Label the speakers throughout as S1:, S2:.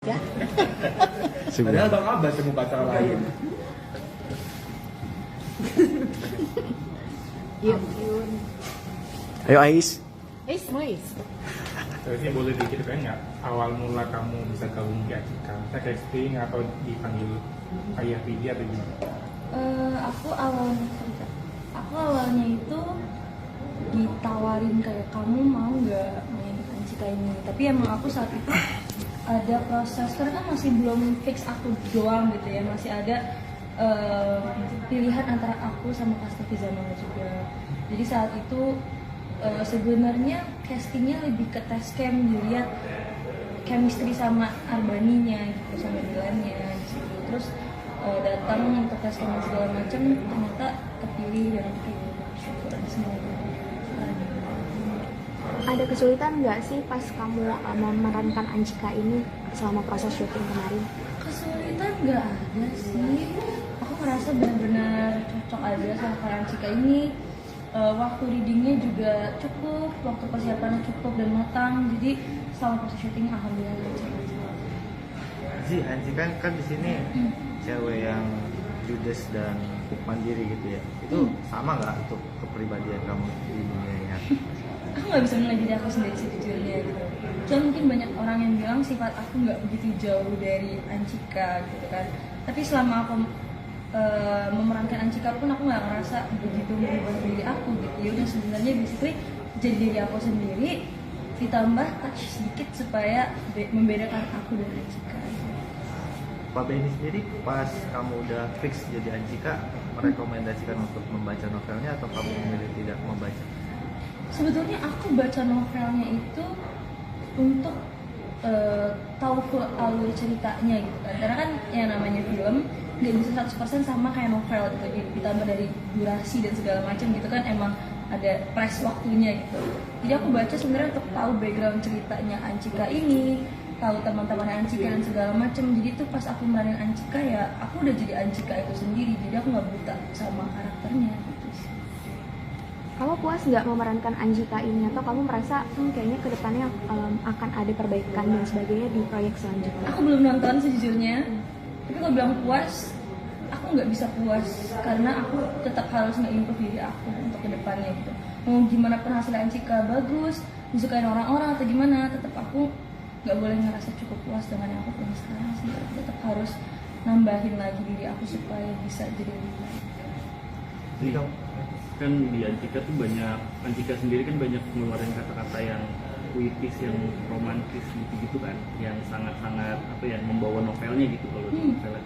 S1: Ya.
S2: Padahal Bang Abbas yang mau pacar lain.
S1: Yuk.
S3: Ayo Ais.
S1: Mois.
S2: Saya sih boleh diceritain nggak awal mula kamu bisa gabung di Acika? Kita casting atau dipanggil ayah Vidi atau gimana?
S4: Aku awalnya itu ditawarin kayak kamu mau nggak main Acika ini, tapi emang aku saat itu ada proses karena kan masih belum fix aku doang gitu ya, masih ada pilihan antara aku sama Kastafi Zamana juga. Jadi saat itu sebenarnya castingnya lebih ke tes cam, dilihat chemistry sama Arbaninya gitu, sama Dilannya gitu. Terus datang untuk tes cam segala macam, ternyata kepilih dan aku bersyukur semuanya.
S1: Ada kesulitan nggak sih pas kamu memerankan Anjika ini selama proses syuting kemarin?
S4: Kesulitan nggak ada sih. Aku merasa benar-benar cocok aja sama peran Anjika ini. Waktu readingnya juga cukup, waktu persiapannya cukup dan matang. Jadi selama proses syuting alhamdulillah lancar aja.
S5: Ji, Anji kan di sini cewek yang judes dan mandiri gitu ya. Itu sama nggak untuk kepribadian kamu di dunia nyata?
S4: Aku nggak bisa menilai diri aku sendiri sejujurnya gitu. Cuma mungkin banyak orang yang bilang sifat aku nggak begitu jauh dari Anjika gitu kan. Tapi selama aku memerankan Anjika pun aku nggak ngerasa begitu merubah diri aku gitu. Ya udah sebenarnya basically jadi diri aku sendiri ditambah touch sedikit supaya membedakan aku dari Anjika.
S5: Pak Benny sendiri pas kamu udah fix jadi Anjika merekomendasikan untuk membaca novelnya atau kamu memilih tidak membaca?
S4: Sebetulnya aku baca novelnya itu untuk tahu full alur ceritanya gitu kan. Karena kan yang namanya film nggak bisa 100% sama kayak novel gitu, ditambah dari durasi dan segala macam gitu kan, emang ada press waktunya gitu. Jadi aku baca sebenarnya untuk tahu background ceritanya Anjika ini, tahu teman-teman Anjika dan segala macam. Jadi tuh pas aku meranin Anjika ya aku udah jadi Anjika itu sendiri, jadi aku nggak buta sama karakternya gitu sih.
S1: Kamu puas nggak memerankan Anjika ini atau kamu merasa kayaknya kedepannya akan ada perbaikan dan sebagainya di proyek selanjutnya?
S4: Aku belum nonton sejujurnya, tapi kalau bilang puas, aku nggak bisa puas karena aku tetap harus nge-improve diri aku untuk kedepannya gitu. Mau gimana pun hasil Anjika bagus, disukain orang-orang atau gimana, tetap aku nggak boleh ngerasa cukup puas dengan yang aku punya sekarang sih. Tetap harus nambahin lagi diri aku supaya bisa jadi lebih baik.
S5: Jadi
S6: Kan di Anjika tuh banyak, Anjika sendiri kan banyak ngeluarin kata-kata yang puitis, yang romantis gitu-gitu kan, yang sangat-sangat apa ya, membawa novelnya gitu kalau di novelnya.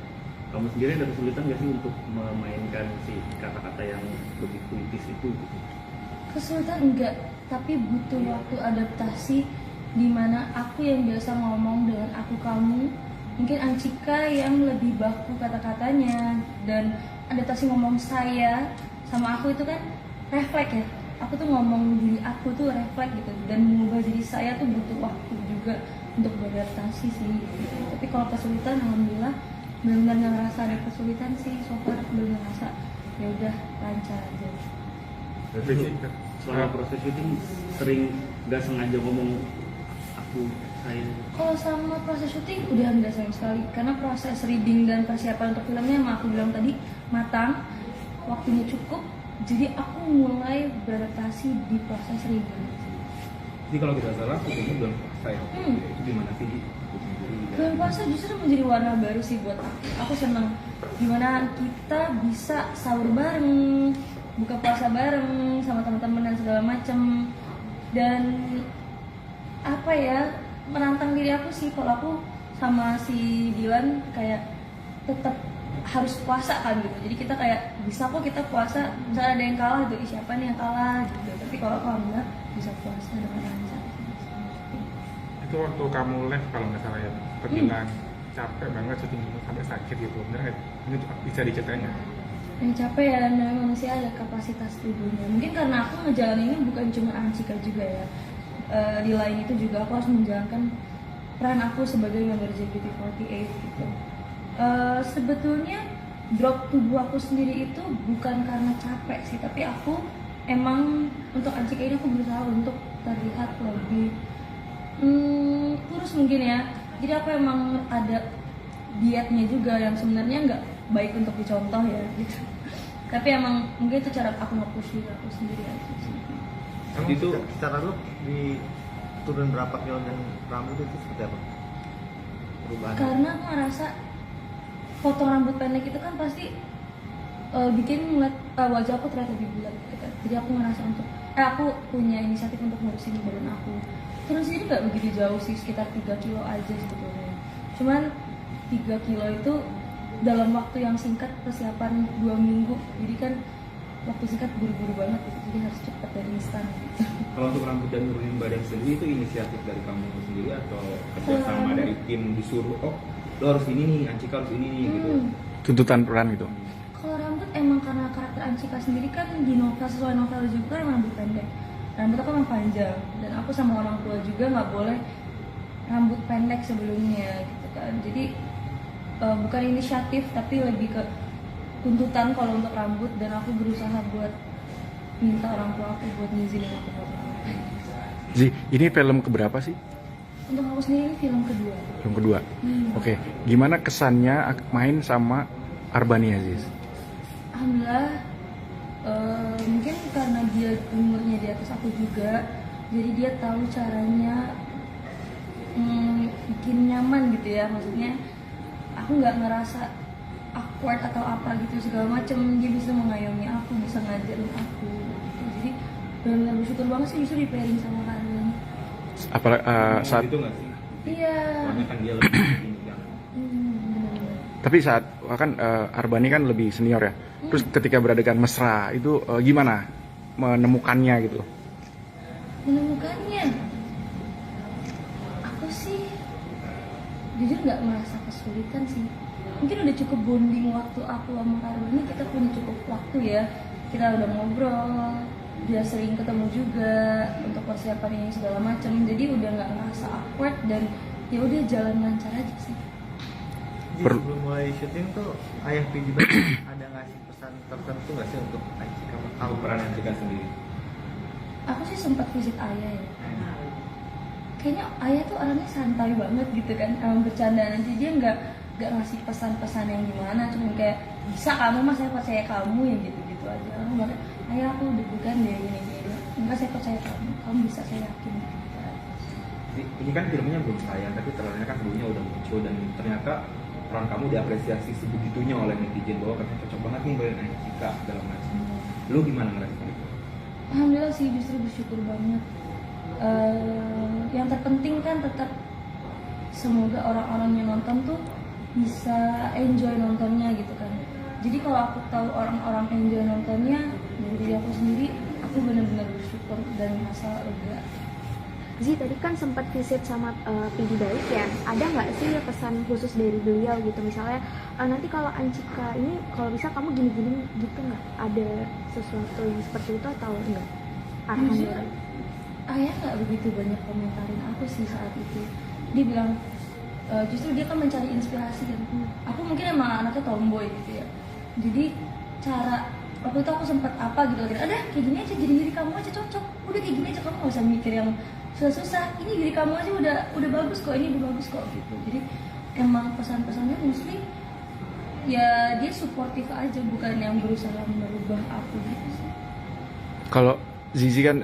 S6: Kamu sendiri ada kesulitan nggak sih untuk memainkan si kata-kata yang lebih puitis itu gitu?
S4: Kesulitan enggak, tapi butuh waktu adaptasi di mana aku yang biasa ngomong dengan aku kamu, mungkin Anjika yang lebih baku kata-katanya, dan adaptasi ngomong saya sama aku itu kan refleks ya. Aku tuh ngomong diri aku tuh refleks gitu, dan mengubah diri saya tuh butuh waktu juga untuk beradaptasi sih gitu. Tapi kalau kesulitan alhamdulillah benar-benar nggak ngerasa ada kesulitan sih, so far aku belum ngerasa, ya udah lancar aja.
S2: Tapi
S6: Selama proses syuting sering nggak sengaja ngomong aku, saya.
S4: Kalau sama proses syuting udah enggak sama sekali, karena proses reading dan persiapan untuk filmnya yang aku bilang tadi matang, waktunya cukup, jadi aku mulai beradaptasi di proses reading.
S2: Jadi kalau tidak salah hukumnya bulan puasa ya. Itu gimana sih?
S4: Bulan puasa justru menjadi warna baru sih buat aku. Aku seneng gimana kita bisa sahur bareng, buka puasa bareng sama teman-teman dan segala macem. Dan apa ya, menantang diri aku sih. Kalau aku sama si Dilan kayak tetap harus puasa kan gitu, jadi kita kayak bisa kok kita puasa, misalnya ada yang kalah gitu, siapa nih yang kalah gitu. Tapi kalau aku enggak bisa puasa dengan lancar.
S2: Itu waktu kamu live kalau nggak salah ya, bilang capek banget syuting sampai sakit gitu, bener nggak? Ini bisa diceritain nggak?
S4: Yang capek ya, dan memang manusia ada kapasitas tubuhnya. Mungkin karena aku ngejalaninnya bukan cuma Anjika juga ya, di lain itu juga aku harus menjalankan peran aku sebagai member JKT48 gitu. Sebetulnya drop tubuh aku sendiri itu bukan karena capek sih, tapi aku emang untuk Anjika ini aku berusaha untuk terlihat lebih kurus mungkin ya, Jadi aku emang ada dietnya juga yang sebenarnya nggak baik untuk dicontoh ya gitu. Tapi emang mungkin itu cara aku nge-push diri aku sendiri aja sih.
S5: Emang
S6: Itu-
S5: secara lu di turun berapa kilo dan rambut itu seperti apa perubahan?
S4: Karena aku ngerasa potong rambut pendek itu kan pasti bikin ngeliat wajah aku terlihat lebih bulat gitu kan. Jadi aku ngerasa untuk aku punya inisiatif untuk ngurusin badan aku. Turun sendiri nggak begitu jauh sih, sekitar 3 kilo aja sebetulnya. Cuman 3 kilo itu dalam waktu yang singkat, persiapan 2 minggu. Jadi kan waktu singkat buru-buru banget gitu. Jadi harus cepat dan instan gitu.
S7: Kalau untuk rambut dan nurunin badan sendiri itu inisiatif dari kamu sendiri atau kerjasama dari tim disuruh, oh lo harus ini nih, Ancika harus ini nih gitu.
S3: Tuntutan peran gitu.
S4: Kalau rambut emang karena karakter Ancika sendiri kan di novel, sesuai novel juga kan emang rambut pendek. Rambut aku emang panjang dan aku sama orang tua juga nggak boleh rambut pendek sebelumnya gitu kan. Jadi bukan inisiatif tapi lebih ke tuntutan kalau untuk rambut, dan aku berusaha buat minta orang tua aku buat ngizinin aku potong rambut pendek.
S3: Zi, ini film keberapa sih?
S4: Untuk aku sendiri ini film kedua.
S3: Film kedua. Oke, gimana kesannya main sama Arbani Aziz?
S4: Alhamdulillah, mungkin karena dia umurnya di atas aku juga, jadi dia tahu caranya bikin nyaman gitu ya. Maksudnya aku nggak ngerasa awkward atau apa gitu segala macem. Dia bisa mengayomi aku, bisa ngajarin aku gitu. Jadi benar-benar bersyukur banget sih justru di pairing sama kalian.
S3: Apalagi saat
S7: Itu nggak sih?
S4: Iya.
S7: Soalnya kan dia lebih ini kan.
S4: Benar-benar.
S3: tapi saat kan Arbani kan lebih senior ya. Terus ketika beradegan mesra itu gimana menemukannya gitu?
S4: Menemukannya, aku sih jujur nggak merasa kesulitan sih. Mungkin udah cukup bonding waktu aku sama Arbani, kita punya cukup waktu ya. Kita udah ngobrol, dia sering ketemu juga untuk persiapan ini segala macam. Jadi udah nggak ngerasa awkward dan ya udah jalan lancar aja sih.
S5: Jadi sebelum mulai syuting tuh ayah Pidi ada ngasih pesan tertentu nggak sih untuk Ancika?
S7: Tahu peran Ancika sendiri.
S4: Aku sih sempat visit ayah ya. Kayaknya ayah tuh orangnya santai banget gitu kan, emang bercandaan aja, dia nggak ngasih pesan-pesan yang gimana, cuma kayak bisa kamu mas, saya percaya kamu, yang gitu-gitu aja. Aku bilang, ayah aku deg-degan deh gini-gini, enggak, saya percaya kamu bisa, saya yakin gitu aja.
S7: Ini kan filmnya belum tayang, tapi trailernya kan dulunya udah muncul dan ternyata peran kamu diapresiasi sebegitunya oleh netizen bahwa katanya cocok banget nih badan Ancika dalam macam. Lu gimana ngerespon itu?
S4: Alhamdulillah sih, justru bersyukur banget. Yang terpenting kan tetap semoga orang-orang yang nonton tuh bisa enjoy nontonnya gitu kan. Jadi kalau aku tahu orang-orang enjoy nontonnya dari diri aku sendiri, aku benar-benar bersyukur dan merasa lega.
S1: Zi, tadi kan sempat visit sama Pidi Baik ya, ada nggak sih pesan khusus dari beliau gitu, misalnya nanti kalau Ancika ini kalau bisa kamu gini-gini gitu, nggak ada sesuatu yang seperti itu atau enggak? Arahan
S4: Jujur,
S1: dari
S4: ayah nggak begitu banyak komentarin aku sih saat itu. Dia bilang justru dia kan mencari inspirasi dan aku mungkin emang anaknya tomboy gitu ya. Jadi cara waktu itu aku sempat apa gitu, ada kayak gini aja, jadi diri kamu aja cocok, udah kayak gini aja, kamu nggak usah mikir yang susah-susah, ini diri kamu aja udah bagus kok, ini udah bagus kok gitu. Jadi emang pesan-pesannya mostly ya dia suportif aja, bukan yang berusaha merubah aku gitu sih.
S3: Kalau Zizi kan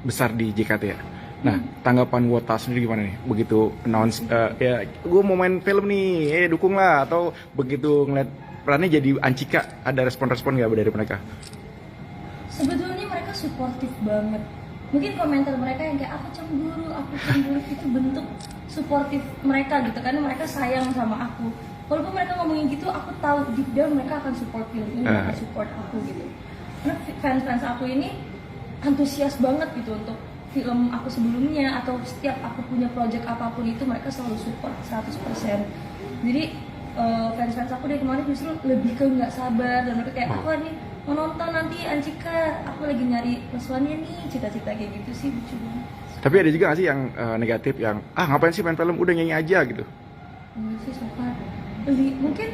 S3: besar di JKT ya. Nah, tanggapan Wota sendiri gimana nih? Begitu announce ya gue mau main film nih, dukunglah, atau begitu ngeliat perannya jadi Ancika, ada respon-respon nggak dari mereka?
S4: Sebetulnya mereka suportif banget. Mungkin komentar mereka yang kayak aku cemburu itu bentuk suportif mereka gitu, karena mereka sayang sama aku. Walaupun mereka ngomongin gitu, aku tahu deep down mereka akan support film ini, mereka support aku gitu. Karena fans aku ini antusias banget gitu untuk film aku sebelumnya, atau setiap aku punya project apapun itu mereka selalu support 100%. Jadi fans aku dari kemarin justru lebih ke nggak sabar, dan mereka kayak aku nih mau nonton nanti Ancika, aku lagi nyari pesuannya nih, cita-cita kayak gitu sih, lucu banget.
S3: Tapi ada juga nggak sih yang negatif, yang ngapain sih main film, udah nyanyi aja gitu?
S4: Enggak sih, so far lebih mungkin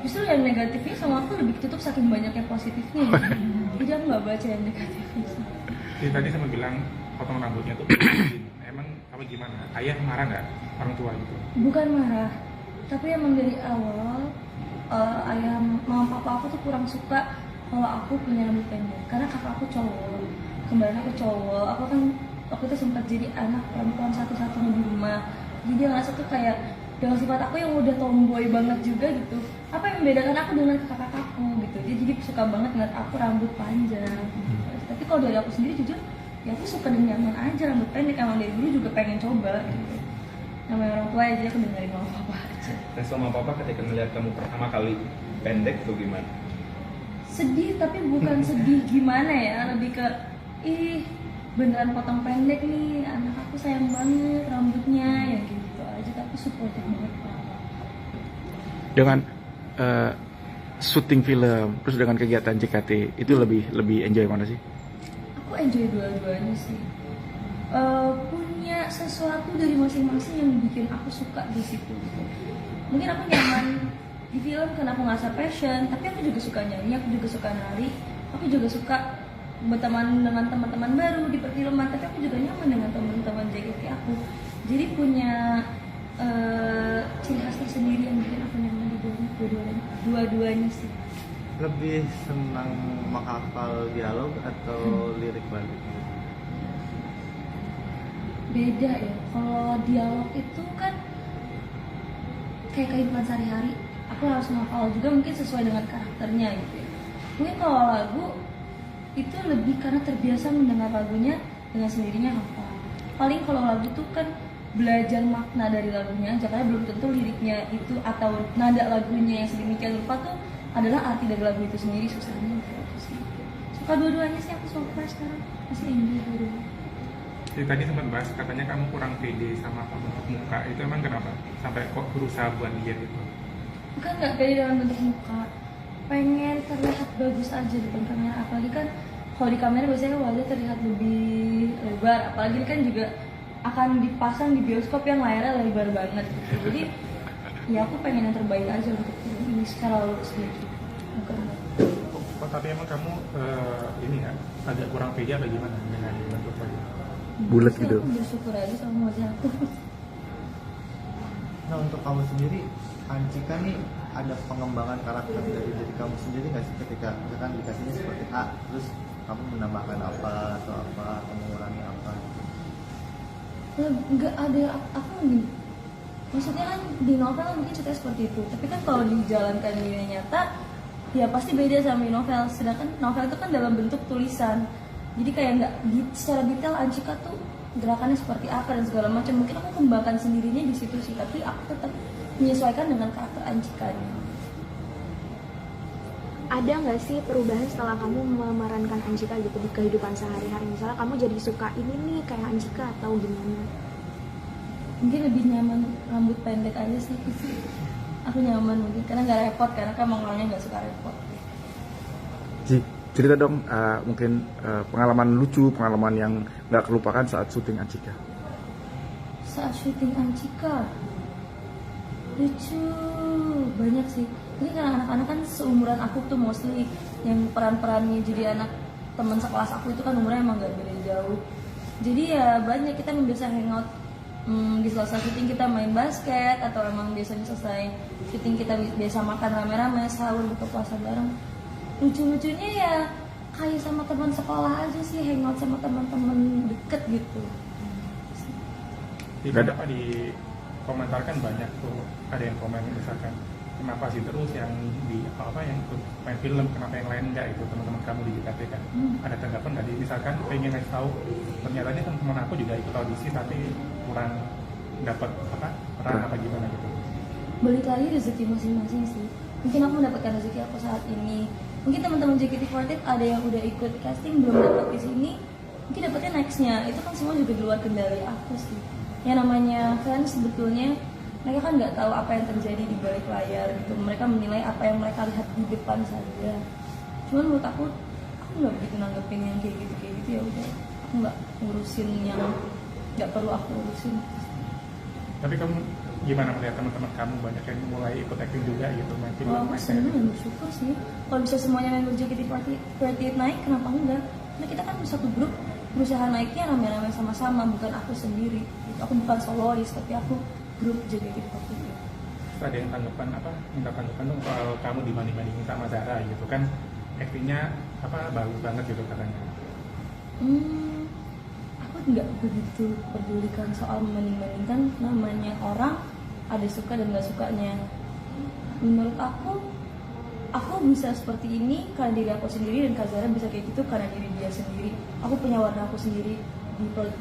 S4: justru yang negatifnya sama aku lebih tutup saking banyaknya positifnya ya. Jadi aku nggak baca yang negatifnya sih.
S2: Jadi tadi sama bilang potong rambutnya tuh izin. Emang Apa gimana? Ayah marah nggak? Orang tua gitu?
S4: Bukan marah, tapi emang dari awal ayah mama papa aku tuh kurang suka kalau aku punya rambut pendek karena kakak aku cowok, kembaran aku cowok. Aku kan waktu itu sempat jadi anak perempuan satu-satunya di rumah, jadi dia ngerasa tuh kayak dengan sifat aku yang udah tomboy banget juga gitu, apa yang membedakan aku dengan kakak aku gitu. Dia jadi suka banget ngeliat aku rambut panjang. Tapi kalau dari aku sendiri jujur ya aku suka dan nyaman aja rambut pendek, emang dari dulu juga pengen coba gitu. Namanya orang tua aja aku dengerin mama papa aja.
S7: Dan sama papa ketika melihat kamu pertama kali pendek tuh gimana?
S4: Sedih, tapi bukan sedih gimana ya, lebih ke ih beneran potong pendek nih, anak aku sayang banget rambutnya ya gitu aja. Tapi supportive banget papa.
S3: Dengan syuting film terus dengan kegiatan JKT itu lebih enjoy mana sih?
S4: Aku enjoy dua-duanya sih. Punya sesuatu dari masing-masing yang bikin aku suka di situ gitu. Mungkin aku nyaman di film karena aku ngerasa passion, tapi aku juga suka nyanyi, aku juga suka nari, aku juga suka berteman dengan teman-teman baru di perfilman, tapi aku juga nyaman dengan teman-teman JKT aku. Jadi punya ciri khas tersendiri yang bikin aku nyaman di dua-duanya sih.
S5: Lebih senang menghafal dialog atau lirik balik?
S4: Beda ya, kalau dialog itu kan kayak kehidupan sehari-hari, aku harus menghafal juga mungkin sesuai dengan karakternya gitu ya. Mungkin kalau lagu itu lebih karena terbiasa mendengar lagunya dengan sendirinya hafal. Paling kalau lagu tuh kan belajar makna dari lagunya aja, karena belum tentu liriknya itu atau nada lagunya yang sedemikian rupa tuh adalah arti dari lagu itu sendiri. Susahnya itu sih. Suka dua-duanya sih aku so far sekarang, masih enjoy dua-duanya.
S2: Jadi tadi sempat bahas katanya kamu kurang pede sama bentuk muka, itu emang kenapa? Sampai kok berusaha buat diet itu?
S4: Bukan nggak pede dengan bentuk muka, pengen terlihat bagus aja di depan kamera. Apalagi kan kalau di kamera biasanya wajah terlihat lebih lebar, apalagi kan juga akan dipasang di bioskop yang layarnya lebar banget gitu. Jadi ya aku pengen yang terbaik aja untuk film ini secara looks gitu. Bukan.
S2: Oh, tapi emang kamu ini ya agak kurang pede apa gimana dengan bentuk wajah?
S3: Bulat
S4: Sih,
S3: gitu.
S4: Aku bersyukur aja sama wajah aku.
S5: Nah, untuk kamu sendiri, Anjika nih ada pengembangan karakter dari diri kamu sendiri nggak sih ketika misalkan dikasihnya seperti A, terus kamu menambahkan apa atau mengurangi apa gitu?
S4: Nggak ada, aku gini, maksudnya kan di novel mungkin ceritanya seperti itu, tapi kan kalau dijalankan di dunia nyata ya pasti beda sama di novel. Sedangkan novel itu kan dalam bentuk tulisan, jadi kayak nggak secara detail Anjika tuh gerakannya seperti apa dan segala macam. Mungkin aku kembangkan sendirinya di situ sih, tapi aku tetap menyesuaikan dengan karakter Anjikanya.
S1: Ada nggak sih perubahan setelah kamu memerankan Anjika gitu di kehidupan sehari-hari? Misalnya kamu jadi suka ini nih kayak Anjika atau gimana?
S4: Mungkin lebih nyaman rambut pendek aja sih. Aku nyaman mungkin karena nggak repot, karena kan emang orangnya nggak suka repot.
S3: Ji, cerita dong mungkin pengalaman lucu, pengalaman yang nggak kelupakan saat syuting Anjika.
S4: Saat syuting Anjika lucu banyak sih. Ini karena anak-anak kan seumuran aku tuh mostly yang peran-perannya jadi anak teman sekelas aku itu kan umurnya emang gak beda jauh. Jadi ya banyak kita biasa hangout di selesai syuting kita main basket, atau emang biasanya selesai syuting kita biasa makan rame-rame, sahur, buka puasa bareng. Lucu-lucunya ya kayak sama teman sekolah aja sih, hangout sama teman-teman deket gitu.
S2: Di kenapa dikomentarkan banyak tuh, ada yang komen misalkan kenapa sih terus yang di apa yang main film, kenapa yang lain enggak, itu teman-teman kamu di JKT kan? Ada tanggapan nggak? Misalkan pengen ngasih tahu ternyata ini teman-teman aku juga ikut audisi tapi kurang dapat apa peran apa gimana gitu.
S4: Balik lagi rezeki masing-masing sih. Mungkin aku mendapatkan rezeki aku saat ini. Mungkin teman-teman JKT48 ada yang udah ikut casting belum dapat di sini, mungkin dapatnya nextnya. Itu kan semua juga di luar kendali aku sih. Yang namanya fans sebetulnya mereka kan nggak tahu apa yang terjadi di balik layar gitu. Mereka menilai apa yang mereka lihat di depan saja. Cuman menurut aku nggak begitu nanggepin yang kayak gitu ya udah. Aku nggak ngurusin yang nggak perlu aku urusin.
S2: Tapi kamu gimana melihat teman-teman kamu banyak yang mulai ikut acting juga gitu, main film?
S4: Aku seneng dan bersyukur sih. Kalau bisa semuanya member JKT48 naik, kenapa enggak? Karena kita kan satu grup berusaha naiknya rame-rame sama-sama, bukan aku sendiri. Aku bukan solois, tapi aku grup JKT48.
S2: Ada yang tanggapan apa, minta tanggapan dong soal kamu dibanding-bandingin sama Zara gitu kan, aktingnya apa bagus banget gitu katanya.
S4: Aku nggak begitu pedulikan soal membanding-bandingkan, namanya orang ada suka dan nggak sukanya. Menurut aku bisa seperti ini karena diri aku sendiri, dan Kak Zara bisa kayak gitu karena diri dia sendiri. Aku punya warna aku sendiri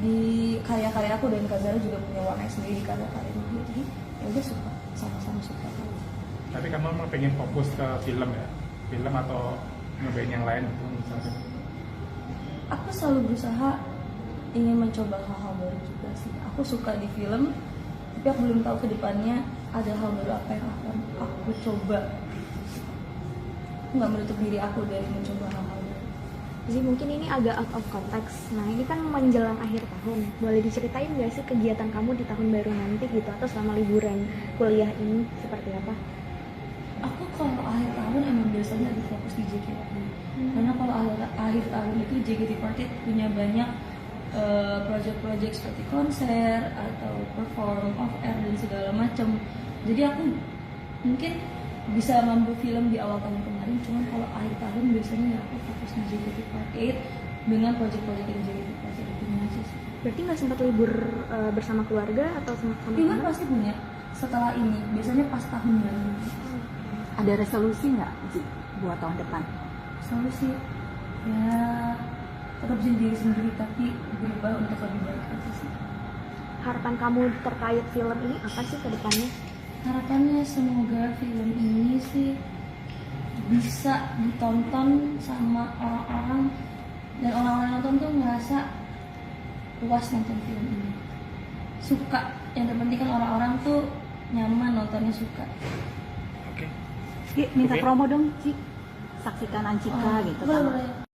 S4: di karya-karya aku, dan Kak Zara juga punya warna sendiri di karya-karyanya dia. Jadi ya udah suka, sama-sama suka.
S2: Tapi kamu emang pengen fokus ke film ya? Film atau nyobain yang lain gitu misalnya?
S4: Aku selalu berusaha ingin mencoba hal-hal baru juga sih. Aku suka di film, tapi aku belum tahu ke depannya ada hal baru apa yang akan aku coba. Aku nggak menutup diri aku dari mencoba hal-hal baru.
S1: Jadi mungkin ini agak out of context. Nah ini kan menjelang akhir tahun, boleh diceritain nggak sih kegiatan kamu di tahun baru nanti gitu, atau selama liburan kuliah ini seperti apa?
S4: Aku kalau akhir tahun emang biasanya lagi fokus di JKT. Karena kalau akhir tahun itu JKT48 punya banyak project-project seperti konser atau perform off air dan segala macam. Jadi aku mungkin bisa mampu film di awal tahun kemarin, cuman kalau akhir tahun biasanya ya aku fokus di JKT48 dengan project-project yang JKT48 itu aja sih.
S1: Berarti nggak sempat libur bersama keluarga atau sama
S4: Liburan
S1: teman?
S4: pasti punya setelah ini, biasanya pas tahun baru.
S8: Ada resolusi nggak Ji, buat tahun depan?
S4: Solusi ya tetap jadi diri sendiri, tapi berubah untuk lebih baik aja sih.
S1: Harapan kamu terkait film ini apa sih ke depannya?
S4: Harapannya semoga film ini sih bisa ditonton sama orang-orang, dan orang-orang nonton tuh ngerasa puas nonton film ini, suka. Yang terpenting kan orang-orang tuh nyaman nontonnya, suka.
S8: Ji, minta
S2: Oke.
S8: promo dong Ji, saksikan Ancika gitu.
S4: Boleh.